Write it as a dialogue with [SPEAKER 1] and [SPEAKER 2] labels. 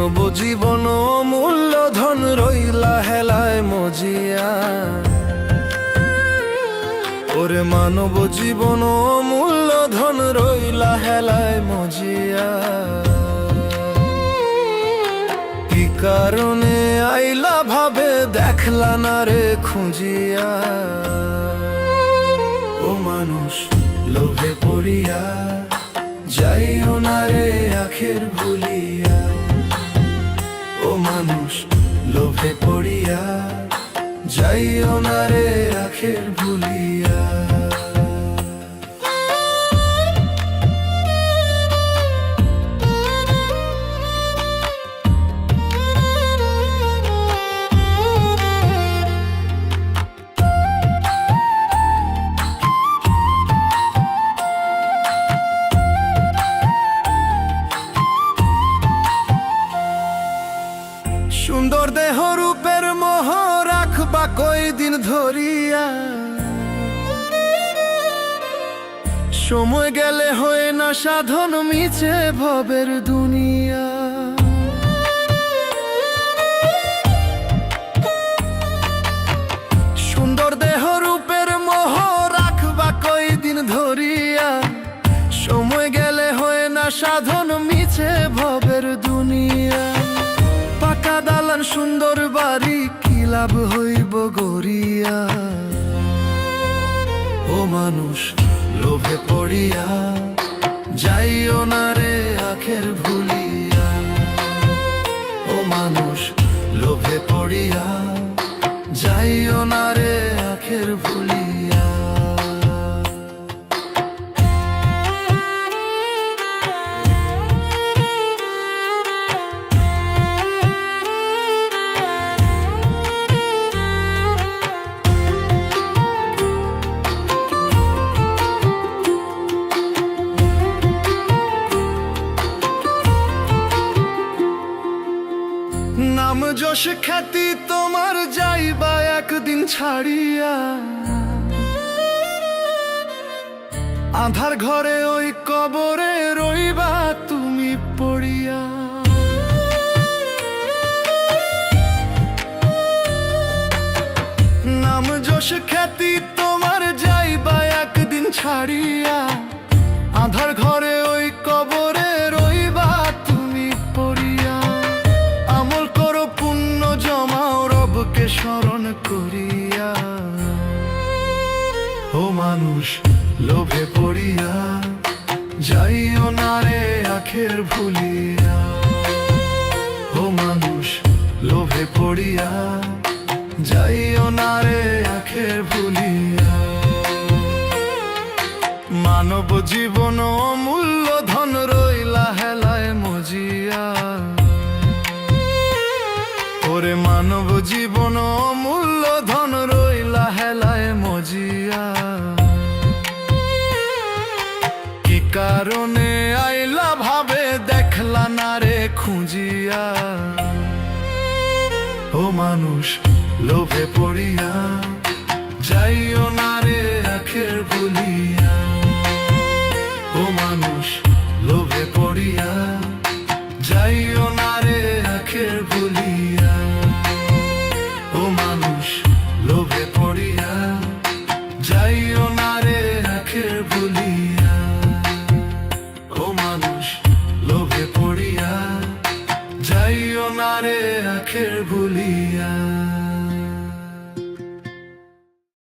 [SPEAKER 1] মানব জীবন মূল্যধন রইলা হেলায় মজিয়া। ওরে মানব জীবন মূল্যধন রইলা হেলায় মজিয়া। কি কারণে আইলা ভাবে দেখলা না রে খুঁজিয়া। ও মানুষ লোভে পড়িয়া যাইও না রে আখের ভুলিয়া। ও মানুষ লোভে পড়িয়া যাইও না রে আখের ভুলিয়া। সুন্দর দেহ রূপের মোহ রাখবা কয়দিন ধরিয়া। সময় গেলে হয় না সাধন মিছে ভবের দুনিয়া। সুন্দর দেহ রূপের মোহ রাখবা কয়দিন ধরিয়া। সময় গেলে হয় না সাধন মিছে ভবের দুনিয়া। পাকা দালান সুন্দর বাড়ি কি লাভ হইব গড়িয়া। ও মানুষ লোভে পড়িয়া যাইও না রে আখের ভুলিয়া। ও মানুষ লোভে পড়িয়া যাইও না রে আখের ভুলিয়া। নাম যশ খ্যাতি তোমার যাইবা একদিন ছাড়িয়া। আধার ঘরে ওই কবরে রইবা তুমি পড়িয়া। নাম যশ খ্যাতি তোমার যাইবা একদিন ছাড়িয়া। আধার ঘরে ওই কবরে রইবা তুমি পড়িয়া। আমল করো পুণ্য জমাও রবকে স্মরণ করিয়া। ও মানুষ লোভে পড়িয়া যাইও না রে আখের ভুলিয়া। ও মানুষ লোভে পড়িয়া যাইও না রে আখের ভুলিয়া। মানব জীবন অমূল্য ধন রইলা হেলায় মজিয়া। ওরে মানব জীবন অমূল্য ধন রইলা হেলায় মজিয়া। কি কারণে আইলা ভাবে দেখলা না রে খুঁজিয়া। ও মানুষ লোভে পড়িয়া যাইও না রে আখের ভুলিয়া। ও মানুষ লোভে পড়িয়া যাইও না রে আখের ভুলিয়া। ও মানুষ লোভে পড়িয়া যাইও না রে আখের ভুলিয়া। ও মানুষ লোভে পড়িয়া যাইও না রে আখের ভুলিয়া।